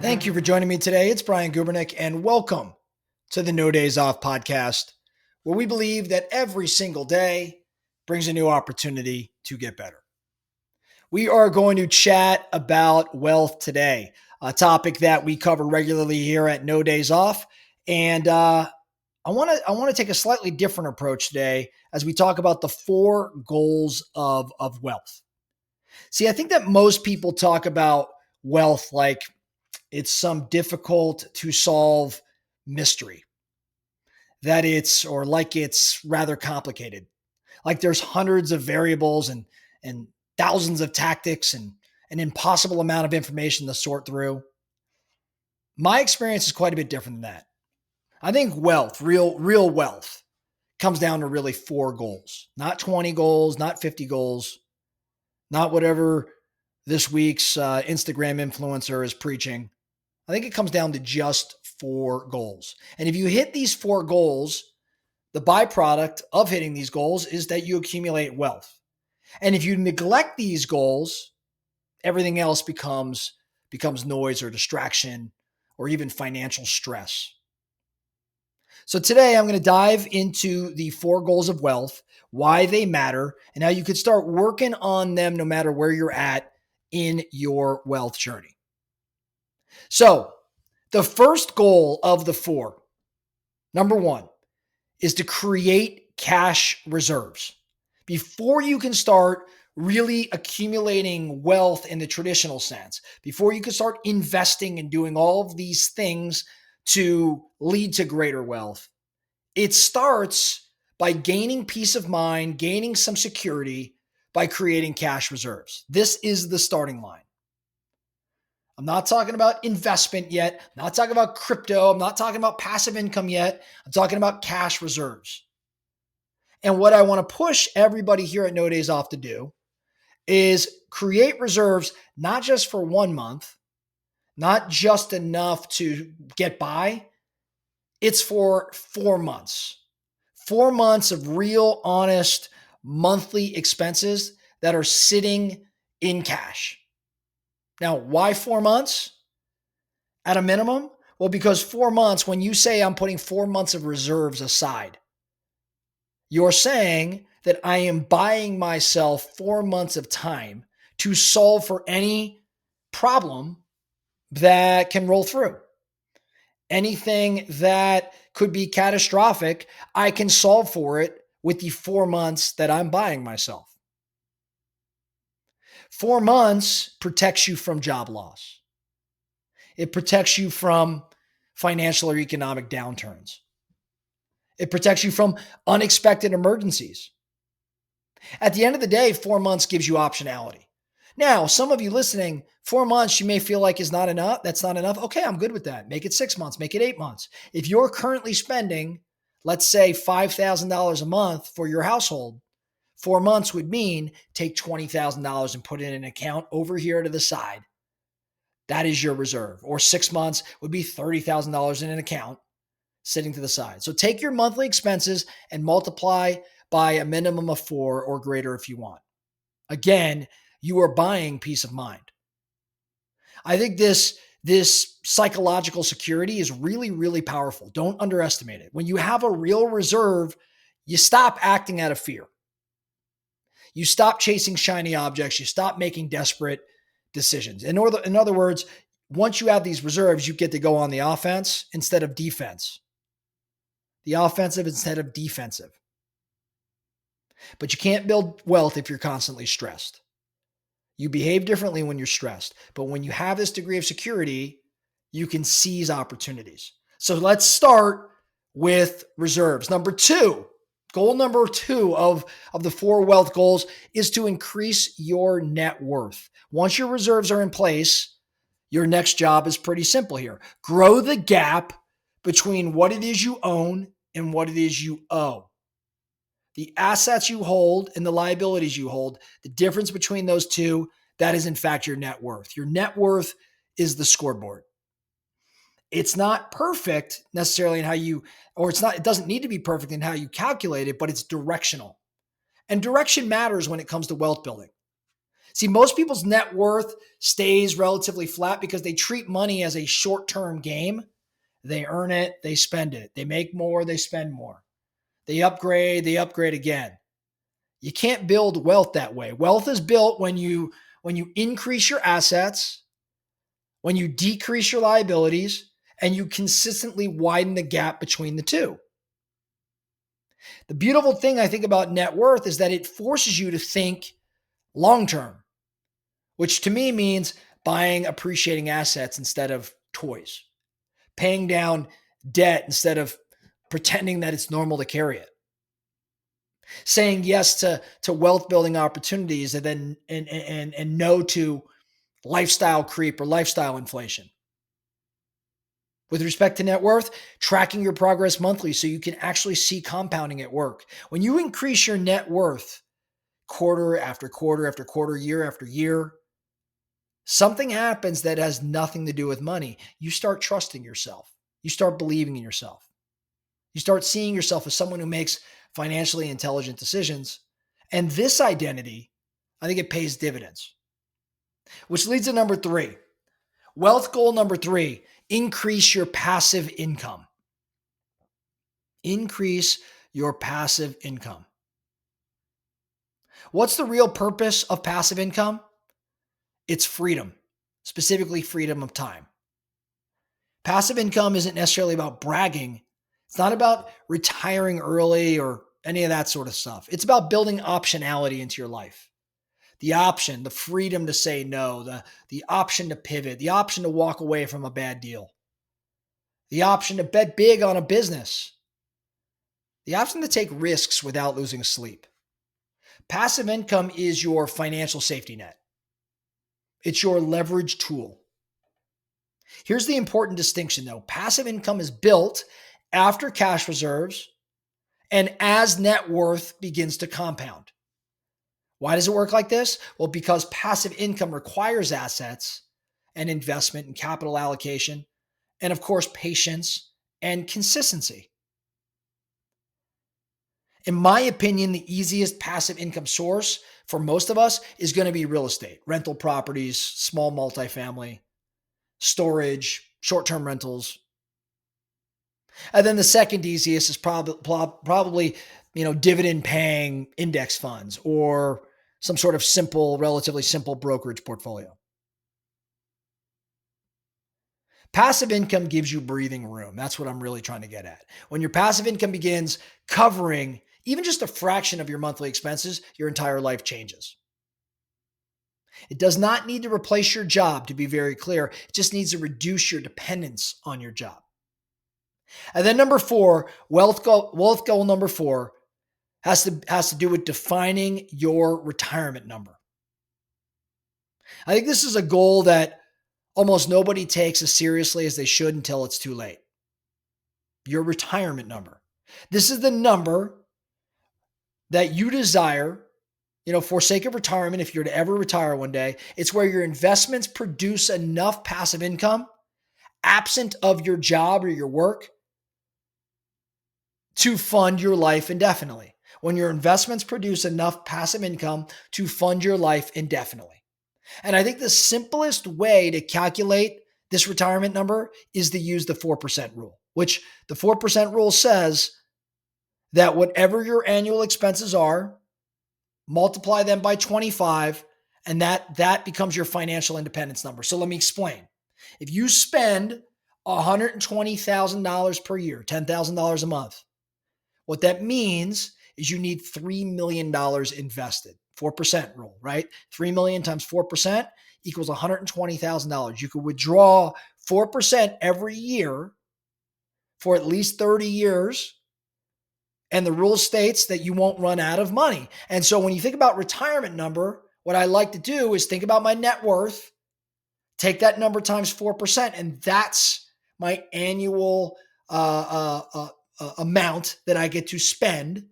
Thank you for joining me today. It's Brian Gubernick, and welcome to the No Days Off podcast, where we believe that every single day brings a new opportunity to get better. We are going to chat about wealth today, a topic that we cover regularly here at No Days Off, and I want to take a slightly different approach today as we talk about the 4 goals of wealth. See, I think that most people talk about wealth like it's some difficult to solve mystery, that it's rather complicated. Like there's hundreds of variables and thousands of tactics and an impossible amount of information to sort through. My experience is quite a bit different than that. I think wealth, real wealth, comes down to really 4 goals, not 20 goals, not 50 goals, not whatever this week's Instagram influencer is preaching. I think it comes down to just 4 goals. And if you hit these 4 goals, the byproduct of hitting these goals is that you accumulate wealth. And if you neglect these goals, everything else becomes noise or distraction or even financial stress. So today I'm going to dive into the 4 goals of wealth, why they matter, and how you could start working on them no matter where you're at in your wealth journey. So the first goal of the 4, number 1, is to create cash reserves. Before you can start really accumulating wealth in the traditional sense, before you can start investing and doing all of these things to lead to greater wealth, it starts by gaining peace of mind, gaining some security by creating cash reserves. This is the starting line. I'm not talking about investment yet. I'm not talking about crypto. I'm not talking about passive income yet. I'm talking about cash reserves. And what I want to push everybody here at No Days Off to do is create reserves, not just for 1 month, not just enough to get by. It's for 4 months. 4 months of real, honest, monthly expenses that are sitting in cash. Now, why 4 months at a minimum? Well, because 4 months, when you say I'm putting 4 months of reserves aside, you're saying that I am buying myself 4 months of time to solve for any problem that can roll through. Anything that could be catastrophic, I can solve for it with the 4 months that I'm buying myself. 4 months protects you from job loss. It protects you from financial or economic downturns. It protects you from unexpected emergencies. At the end of the day, 4 months gives you optionality. Now, some of you listening, 4 months you may feel like is not enough. That's not enough. Okay, I'm good with that. Make it 6 months, make it 8 months. If you're currently spending, let's say $5,000 a month for your household, 4 months would mean take $20,000 and put it in an account over here to the side. That is your reserve. Or 6 months would be $30,000 in an account sitting to the side. So take your monthly expenses and multiply by a minimum of 4 or greater if you want. Again, you are buying peace of mind. I think this psychological security is really, really powerful. Don't underestimate it. When you have a real reserve, you stop acting out of fear. You stop chasing shiny objects. You stop making desperate decisions. In other words, once you have these reserves, you get to go on the offense instead of defense. The offensive instead of defensive. But you can't build wealth if you're constantly stressed. You behave differently when you're stressed. But when you have this degree of security, you can seize opportunities. So let's start with reserves. Goal number 2 of the 4 wealth goals is to increase your net worth. Once your reserves are in place, your next job is pretty simple here. Grow the gap between what it is you own and what it is you owe. The assets you hold and the liabilities you hold, the difference between those two, that is in fact your net worth. Your net worth is the scoreboard. It's not perfect necessarily in how it doesn't need to be perfect in how you calculate it, but it's directional. And direction matters when it comes to wealth building. See, most people's net worth stays relatively flat because they treat money as a short-term game. They earn it, they spend it. They make more, they spend more. They upgrade again. You can't build wealth that way. Wealth is built when you increase your assets, when you decrease your liabilities, and you consistently widen the gap between the two. The beautiful thing I think about net worth is that it forces you to think long term, which to me means buying appreciating assets instead of toys, paying down debt instead of pretending that it's normal to carry it, saying yes to wealth building opportunities and then and no to lifestyle creep or lifestyle inflation. With respect to net worth, tracking your progress monthly so you can actually see compounding at work. When you increase your net worth quarter after quarter after quarter, year after year, something happens that has nothing to do with money. You start trusting yourself. You start believing in yourself. You start seeing yourself as someone who makes financially intelligent decisions. And this identity, I think it pays dividends. Which leads to number 3. Wealth goal number 3, increase your passive income. Increase your passive income. What's the real purpose of passive income? It's freedom, specifically freedom of time. Passive income isn't necessarily about bragging. It's not about retiring early or any of that sort of stuff. It's about building optionality into your life. The option, the freedom to say no, the option to pivot, the option to walk away from a bad deal, the option to bet big on a business, the option to take risks without losing sleep. Passive income is your financial safety net. It's your leverage tool. Here's the important distinction though. Passive income is built after cash reserves and as net worth begins to compound. Why does it work like this? Well, because passive income requires assets and investment and capital allocation, and of course, patience and consistency. In my opinion, the easiest passive income source for most of us is going to be real estate, rental properties, small multifamily, storage, short-term rentals. And then the second easiest is probably dividend paying index funds or some sort of relatively simple brokerage portfolio. Passive income gives you breathing room. That's what I'm really trying to get at. When your passive income begins covering even just a fraction of your monthly expenses, your entire life changes. It does not need to replace your job, to be very clear. It just needs to reduce your dependence on your job. And then number 4, wealth goal number 4 has to do with defining your retirement number. I think this is a goal that almost nobody takes as seriously as they should until it's too late. Your retirement number. This is the number that you desire, for sake of retirement, if you're to ever retire one day. It's where your investments produce enough passive income, absent of your job or your work, to fund your life indefinitely. When your investments produce enough passive income to fund your life indefinitely. And I think the simplest way to calculate this retirement number is to use the 4% rule, which the 4% rule says that whatever your annual expenses are, multiply them by 25, and that becomes your financial independence number. So let me explain. If you spend $120,000 per year, $10,000 a month, what that means is you need $3 million invested. 4% rule, right? 3 million times 4% equals $120,000. You could withdraw 4% every year for at least 30 years. And the rule states that you won't run out of money. And so when you think about retirement number, what I like to do is think about my net worth, take that number times 4%, and that's my annual amount that I get to spend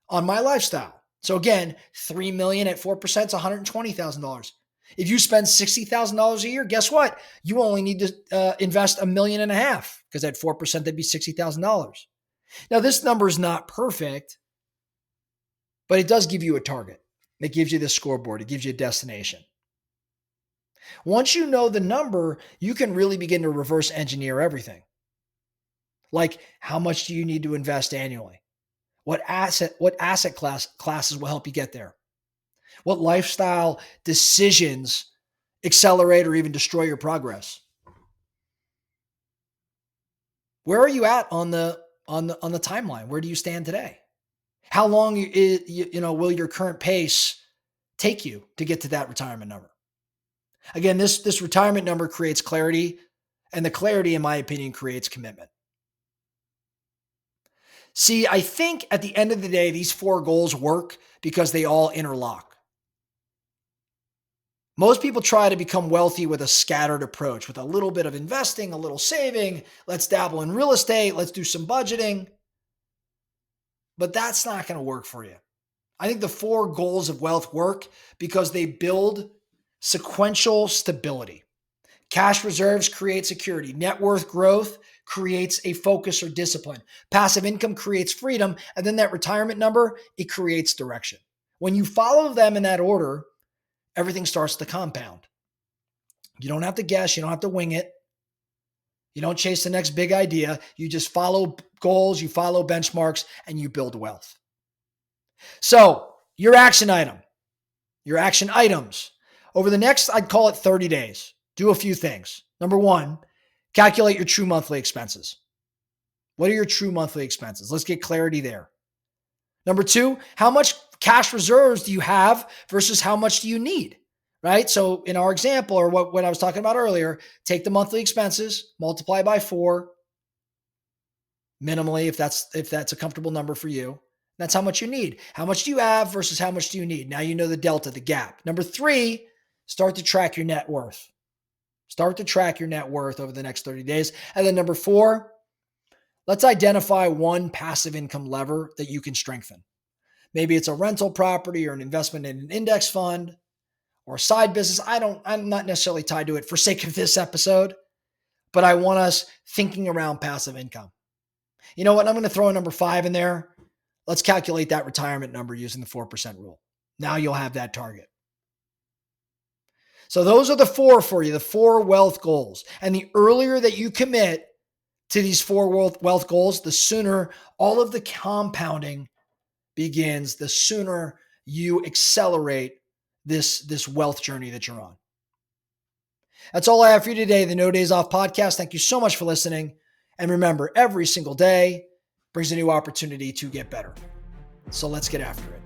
on my lifestyle. So again, 3 million at 4% is $120,000. If you spend $60,000 a year, guess what? You only need to invest $1.5 million because at 4%, that'd be $60,000. Now, this number is not perfect, but it does give you a target. It gives you the scoreboard. It gives you a destination. Once you know the number, you can really begin to reverse engineer everything. Like, how much do you need to invest annually? What asset classes will help you get there? What lifestyle decisions accelerate or even destroy your progress? Where are you at on the timeline? Where do you stand today? How long will your current pace take you to get to that retirement number? Again, this retirement number creates clarity, and the clarity, in my opinion, creates commitment. See, I think at the end of the day, these 4 goals work because they all interlock. Most people try to become wealthy with a scattered approach, with a little bit of investing, a little saving. Let's dabble in real estate. Let's do some budgeting. But that's not going to work for you. I think the 4 goals of wealth work because they build sequential stability. Cash reserves create security. Net worth growth creates a focus or discipline. Passive income creates freedom. And then that retirement number, it creates direction. When you follow them in that order, everything starts to compound. You don't have to guess. You don't have to wing it. You don't chase the next big idea. You just follow goals, you follow benchmarks, and you build wealth. So your action items. Over the next, I'd call it 30 days, do a few things. Number 1, calculate your true monthly expenses. What are your true monthly expenses? Let's get clarity there. Number 2, how much cash reserves do you have versus how much do you need, right? So in our example, or what I was talking about earlier, take the monthly expenses, multiply by 4, minimally, if that's a comfortable number for you. That's how much you need. How much do you have versus how much do you need? Now you know the delta, the gap. Number 3, start to track your net worth. Start to track your net worth over the next 30 days. And then number 4, let's identify one passive income lever that you can strengthen. Maybe it's a rental property or an investment in an index fund or a side business. I'm not necessarily tied to it for sake of this episode, but I want us thinking around passive income. You know what? I'm going to throw a number 5 in there. Let's calculate that retirement number using the 4% rule. Now you'll have that target. So those are the 4 for you, the 4 wealth goals. And the earlier that you commit to these 4 wealth goals, the sooner all of the compounding begins, the sooner you accelerate this wealth journey that you're on. That's all I have for you today, the No Days Off podcast. Thank you so much for listening. And remember, every single day brings a new opportunity to get better. So let's get after it.